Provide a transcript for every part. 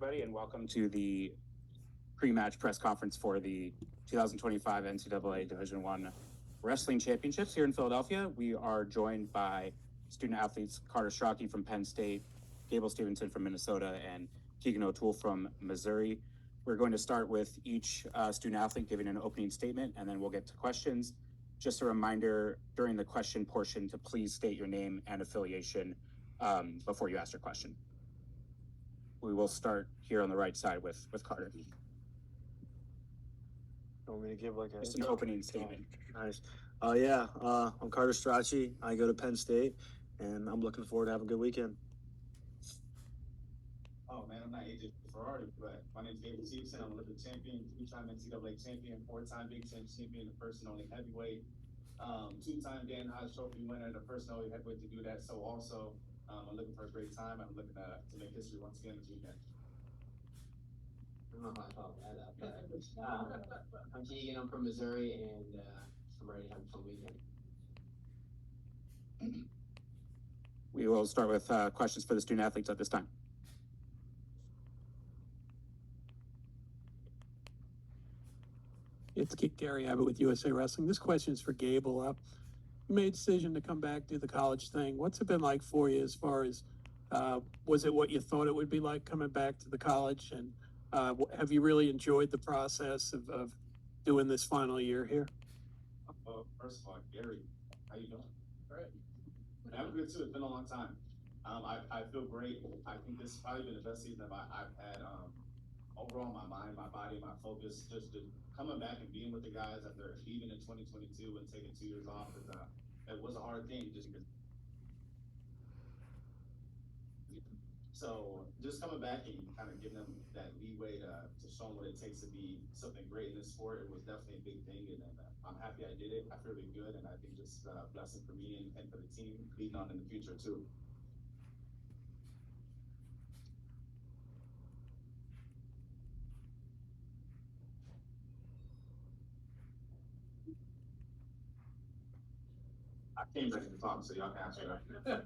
everybody, and welcome to the pre-match press conference for the 2025 NCAA Division I Wrestling Championships here in Philadelphia. We are joined by student athletes Carter Starocci from Penn State, Gable Steveson from Minnesota, and Keegan O'Toole from Missouri. We're going to start with each student athlete giving an opening statement, and then we'll get to questions. Just a reminder during the question portion to please state your name and affiliation before you ask your question. We will start here on the right side with Carter. You want me to give like Just an opening statement. Nice. I'm Carter Starocci. I go to Penn State, and I'm looking forward to having a good weekend. Oh man, I'm not AJ Ferrari, but my name is Gable. I'm a living champion, two-time NCAA champion, four-time Big Ten champion, the first and only heavyweight, two-time Dan Hodge Trophy winner, the first and only heavyweight to do that. So also, I'm looking for a great time. I'm looking to make history once again this weekend. I don't know if I thought that up, but I'm Keegan. I'm from Missouri, and I'm ready to have a fun weekend. We will start with questions for the student athletes at this time. It's Gary Abbott with USA Wrestling. This question is for Gable. You made a decision to come back, do the college thing. What's it been like for you as far as, was it what you thought it would be like coming back to the college? And have you really enjoyed the process of doing this final year here? First of all, Gary, how you doing? Great. I'm good too. It's been a long time. I feel great. I think this has probably been the best season I've had. Overall, my mind, my body, my focus, just coming back and being with the guys after leaving in 2022 and taking 2 years off. It was a hard thing just because. So just coming back and kind of giving them that leeway to show them what it takes to be something great in this sport, it was definitely a big thing. And I'm happy I did it. I feel really good. And I think just a blessing for me and for the team leading on in the future too. I came ready to talk, so y'all can answer that.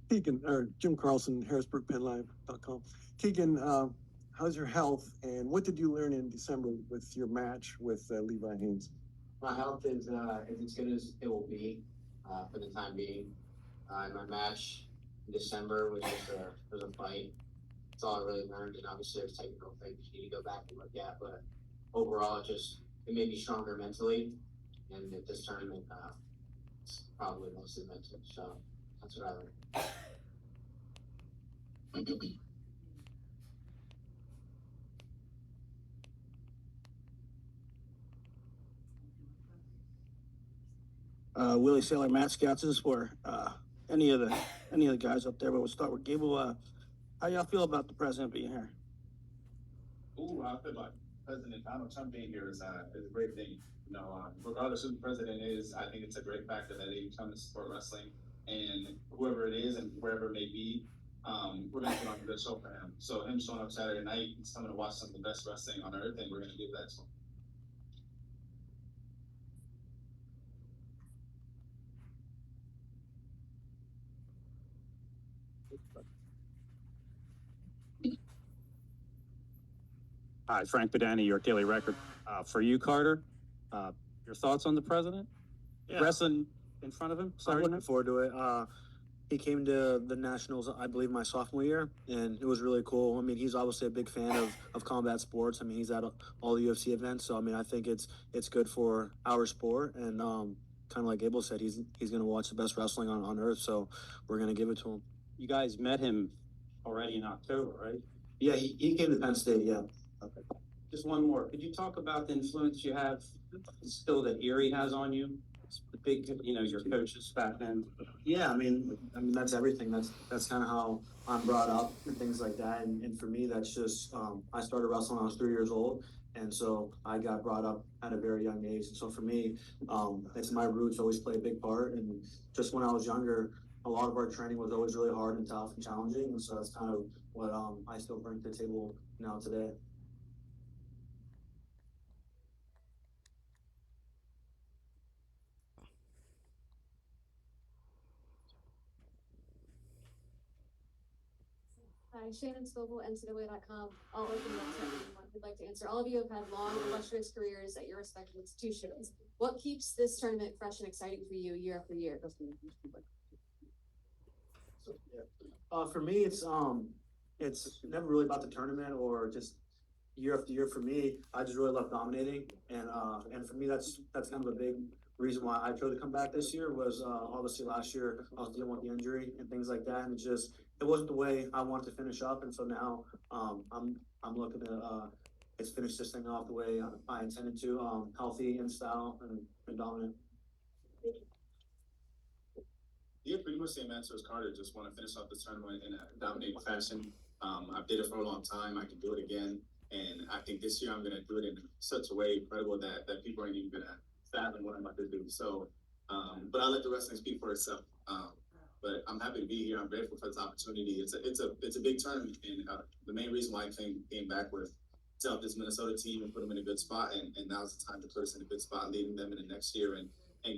Keegan, or Jim Carlson, HarrisburgPennLive.com. Keegan, how's your health, and what did you learn in December with your match with Levi Haynes? My health is as good as it will be for the time being. My match in December was just a fight. That's all I really learned, and obviously there's technical things you need to go back and look at, but overall it made me stronger mentally, and at this tournament it's probably mostly mental, so that's what I learned. Willie Sailor, Matt Scouts, or any of the guys up there, but we'll start with Gable. How y'all feel about the president being here? I feel like President Donald Trump being here is a great thing. You know, regardless of who the president is, I think it's a great factor that they come to support wrestling, and whoever it is and wherever it may be, we're going to put on a good show for him. So him showing up Saturday night, he's coming to watch some of the best wrestling on earth, and we're going to give that to him. Hi, Frank Bedani, York Daily Record. For you, Carter, your thoughts on the president? Yeah. Wrestling in front of him? I'm looking forward to it. He came to the Nationals, I believe, my sophomore year, and it was really cool. I mean, he's obviously a big fan of combat sports. I mean, he's at all the UFC events, so I mean, I think it's good for our sport. And kind of like Gable said, he's going to watch the best wrestling on earth, so we're going to give it to him. You guys met him already in October, right? Yeah, he came to Penn State, yeah. Okay. Just one more. Could you talk about the influence you have still that Erie has on you? It's the big, your coaches back then. Yeah, I mean that's everything. That's kind of how I'm brought up and things like that. And for me, that's just I started wrestling when I was 3 years old, and so I got brought up at a very young age. And so for me, it's my roots always play a big part. And just when I was younger, a lot of our training was always really hard and tough and challenging. And so that's kind of what I still bring to the table now today. Hi, Shannon Scoble, NCAA.com. I'll open it up to anyone who'd like to answer. All of you have had long, illustrious careers at your respective institutions. What keeps this tournament fresh and exciting for you year after year? For me, it's never really about the tournament or just year after year. For me, I just really love dominating, and for me, that's kind of a big reason why I chose to come back this year. Was obviously last year I was dealing with the injury and things like that, and it wasn't the way I wanted to finish up, and so now I'm looking to finish this thing off the way I intended to, healthy in style and dominant. Yeah, pretty much same answer as Carter. Just want to finish off the tournament in a dominating fashion. I've did it for a long time. I can do it again. And I think this year I'm going to do it in such a way incredible that people aren't even going to fathom what I'm about to do. So, but I'll let the wrestling speak for itself. But I'm happy to be here. I'm grateful for this opportunity. It's a big tournament. And the main reason why I came back was to help this Minnesota team and put them in a good spot. And now's the time to put us in a good spot, leading them in the next year and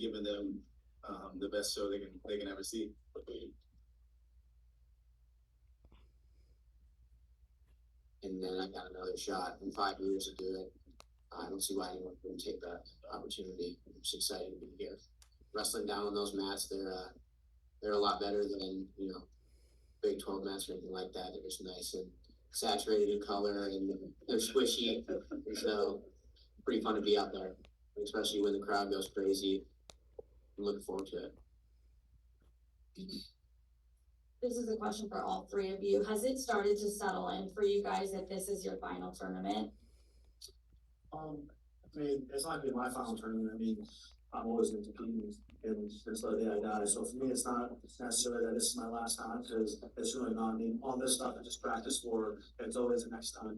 giving them the best show they can ever see. And then I got another shot in 5 years to do it. I don't see why anyone wouldn't take that opportunity. It's exciting to be here. Wrestling down on those mats, they're a lot better than Big 12 mats or anything like that. They're just nice and saturated in color, and they're squishy. So pretty fun to be out there, especially when the crowd goes crazy. I'm looking forward to it. This is a question for all three of you. Has it started to settle in for you guys that this is your final tournament? I mean, it's not gonna be my final tournament. I mean, I'm always going to compete until the day I die. So for me, it's not necessarily that this is my last time, because it's really not. I mean, all this stuff I just practice for. It's always the next time,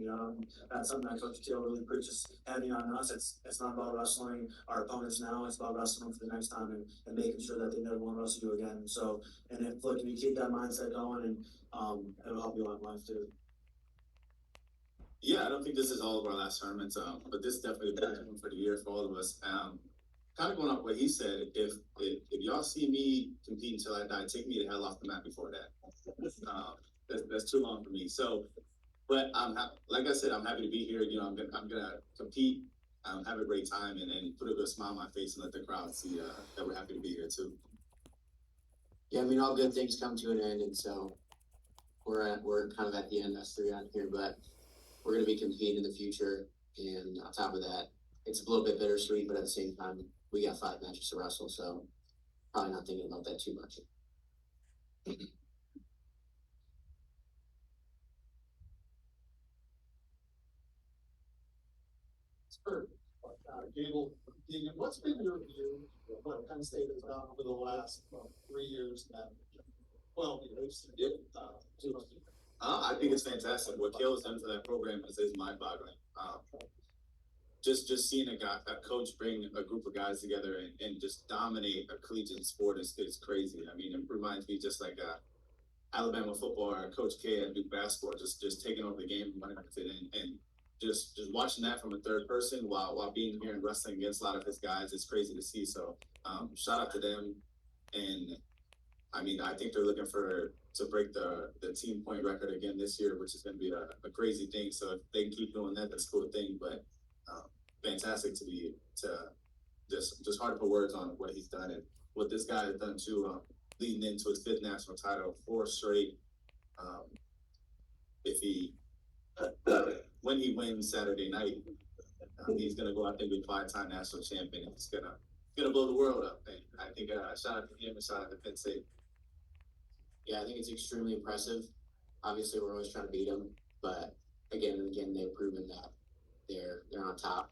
That's something that Coach Teal really preaches heavy on us. It's not about wrestling our opponents now. It's about wrestling for the next time and making sure that they never want to wrestle you again. So, and if you keep that mindset going, and it'll help you out in life too. Yeah, I don't think this is all of our last tournaments, but this is definitely the best one for the year for all of us. Kind of going off what he said, if y'all see me compete until I die, take me the hell off the mat before that. That's too long for me. So, but like I said, I'm happy to be here. I'm gonna compete, have a great time, and put a good smile on my face and let the crowd see that we're happy to be here too. Yeah, I mean, all good things come to an end, and so we're kind of at the end, us three out here, but we're going to be competing in the future. And on top of that, it's a little bit bittersweet, but at the same time, we got 5 matches to wrestle, so probably not thinking about that too much. Gable, Keegan, what's been your view of what Penn State has done over the last 3 years now? 12 years. I think it's fantastic. What Kale has done for that program is mind-boggling. Just seeing a coach bring a group of guys together and just dominate a collegiate sport is crazy. I mean, it reminds me just like Alabama football or Coach K at Duke basketball, just taking over the game and running with it, and just watching that from a third person while being here and wrestling against a lot of his guys is crazy to see. So shout out to them, and I mean, I think they're looking to break the team point record again this year, which is going to be a crazy thing. So if they can keep doing that, that's a cool thing. But fantastic to just hard to put words on what he's done and what this guy has done too, leading into his 5th national title, 4 straight. When he wins Saturday night, he's going to go out there and be 5-time national champion. He's gonna blow the world up. And I think shout out to him and shout out to Penn State. Yeah, I think it's extremely impressive. Obviously, we're always trying to beat them, but again and again, they've proven that they're on top.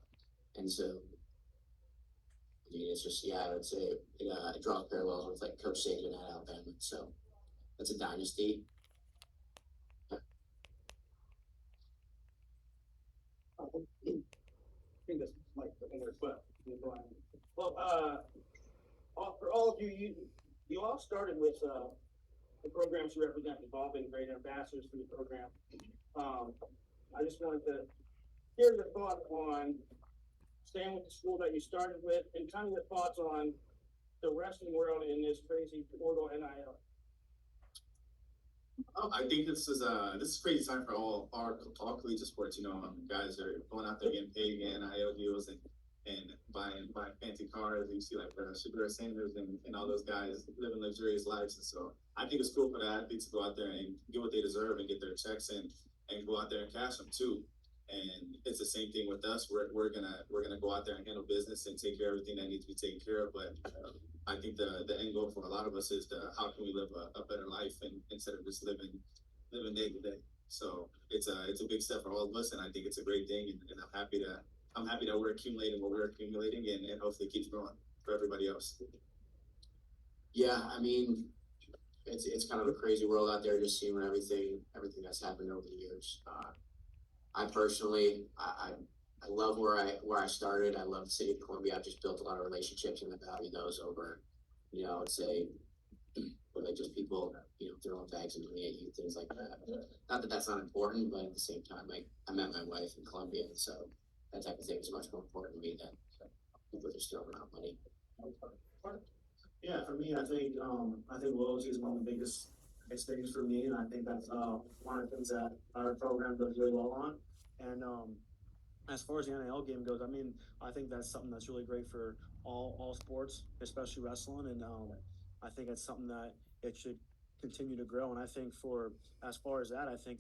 And so, I mean, it's just, I would say it draws parallels with like Coach Saban at Alabama. So that's a dynasty. I think that's like well, for all of you all started with the programs you represent involving great ambassadors for the program. I just wanted to hear your thoughts on staying with the school that you started with, and kind of your thoughts on the wrestling world in this crazy portal NIL. I think this is a crazy time for all collegiate sports. You know, guys are going out there getting paid, getting NIL deals, and buying fancy cars. You see like Shakira Sanders and all those guys living luxurious lives. And so I think it's cool for the athletes to go out there and get what they deserve and get their checks and go out there and cash them too. And it's the same thing with us. We're gonna go out there and handle business and take care of everything that needs to be taken care of. But I think the end goal for a lot of us is how can we live a better life and instead of just living day to day. So it's a big step for all of us, and I think it's a great thing. And I'm happy that we're accumulating what we're accumulating, and hopefully it keeps growing for everybody else. Yeah, I mean, it's kind of a crazy world out there, just seeing everything that's happened over the years. I personally, I love where I started. I love the city of Columbia. I've just built a lot of relationships and I value those over, I would say, like just people, throwing bags of money at you, things like that. Not that that's not important, but at the same time, like I met my wife in Columbia, and so that type of thing is much more important to me than people just throwing out money. Yeah, for me, I think loyalty is one of the biggest things for me, and I think that's one of the things that our program does really well on. And as far as the NIL game goes, I mean, I think that's something that's really great for all sports, especially wrestling, and I think it's something that it should continue to grow. And I think for as far as that, I think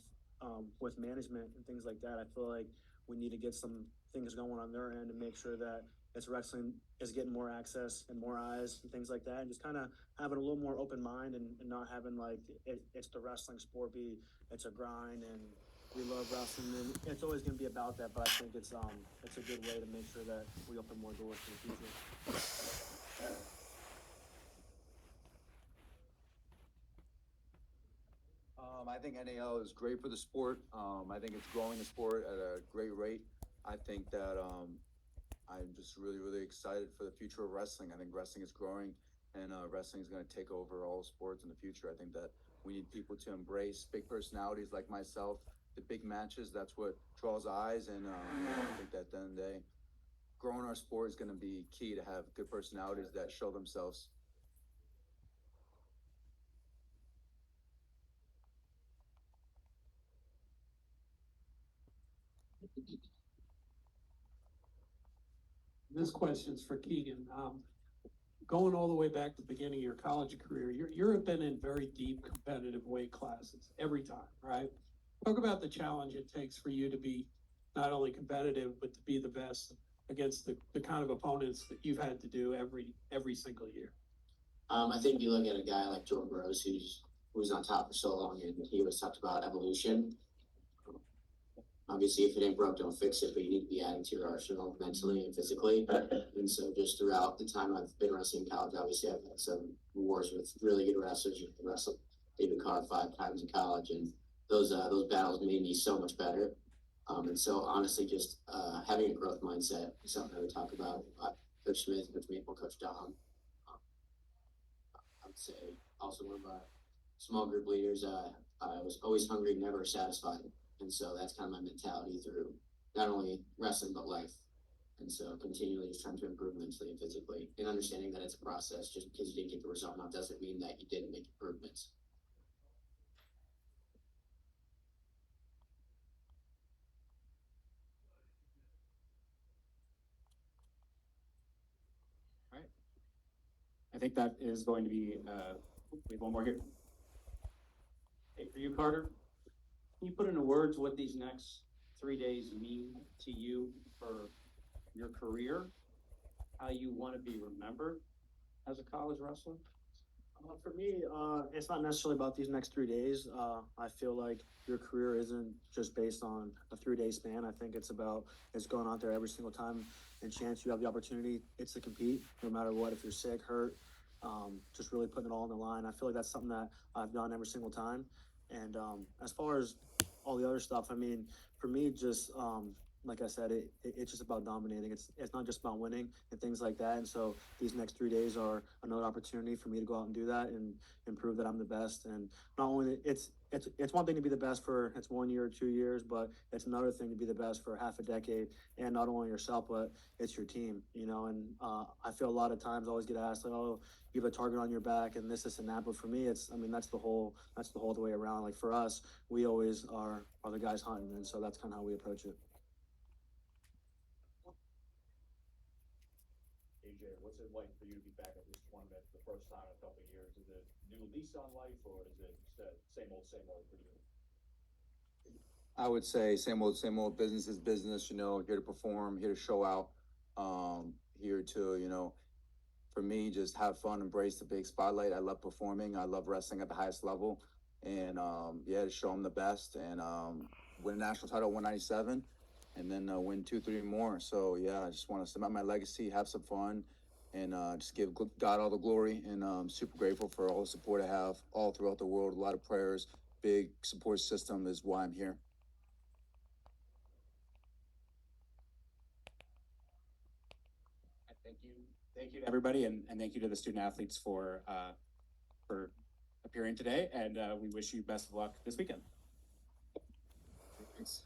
with management and things like that, I feel like we need to get some things going on their end and make sure that it's wrestling is getting more access and more eyes and things like that, and just kind of having a little more open mind and not having like it's the wrestling sport it's a grind and we love wrestling and it's always going to be about that. But I think it's a good way to make sure that we open more doors for the future. I think NAL is great for the sport. I think it's growing the sport at a great rate. I think that I'm just really, really excited for the future of wrestling. I think wrestling is growing, and wrestling is going to take over all sports in the future. I think that we need people to embrace big personalities like myself. The big matches, that's what draws eyes, and I think that at the end of the day, growing our sport is going to be key to have good personalities that show themselves. This question's for Keegan. Going all the way back to the beginning of your college career, you've been in very deep competitive weight classes every time, right? Talk about the challenge it takes for you to be not only competitive, but to be the best against the kind of opponents that you've had to do every single year. I think you look at a guy like Jordan Rose, who's on top for so long, and he always talked about evolution. Obviously, if it ain't broke, don't fix it, but you need to be adding to your arsenal mentally and physically. And so just throughout the time I've been wrestling in college, obviously I've had some wars with really good wrestlers. You wrestled David Carr 5 times in college, and those battles made me so much better. And so honestly, just having a growth mindset is something that we talk about. Coach Smith, Coach Maple, Coach Dom. I would say also one of our small group leaders, I was always hungry, never satisfied. And so that's kind of my mentality through not only wrestling, but life. And so continually just trying to improve mentally and physically and understanding that it's a process. Just because you didn't get the result now doesn't mean that you didn't make improvements. All right. I think that is going to be, we have one more here. Hey, for you, Carter, can you put into words what these next 3 days mean to you for your career? How you want to be remembered as a college wrestler? For me, it's not necessarily about these next 3 days. I feel like your career isn't just based on a 3-day span. I think it's going out there every single time and chance you have the opportunity. It's to compete, no matter what. If you're sick, hurt, just really putting it all on the line. I feel like that's something that I've done every single time. And as far as all the other stuff, I mean, for me, just like I said, it's just about dominating. It's not just about winning and things like that. And so these next 3 days are another opportunity for me to go out and do that and prove that I'm the best. And not only it's one thing to be the best for it's 1 year or 2 years, but it's another thing to be the best for half a decade, and not only yourself, but it's your team, you know. And I feel a lot of times I always get asked like, oh, you have a target on your back and this and that, but for me, it's, I mean, that's the whole way around. Like for us, we always are the guys hunting, and so that's kind of how we approach it. AJ, what's it like for you to be back at this tournament for the first time in a couple of years? Is it new lease on life, or is it same old for you? I would say same old. Business is business. You know, here to perform, here to show out. Here to, you know, for me, just have fun, embrace the big spotlight. I love performing. I love wrestling at the highest level, and yeah, to show them the best and win a national title, 197, and then win 2-3 more. So yeah, I just want to cement my legacy, have some fun, and just give God all the glory. And I'm super grateful for all the support I have all throughout the world. A lot of prayers, big support system is why I'm here. Thank you to everybody, and thank you to the student athletes for appearing today, and we wish you best of luck this weekend. Thanks.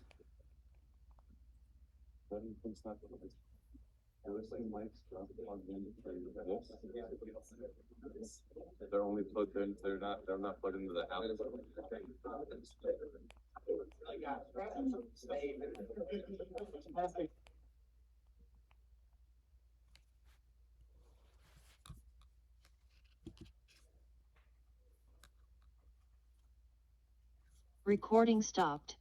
They're only plugged in, they're not plugged into the house. Recording stopped.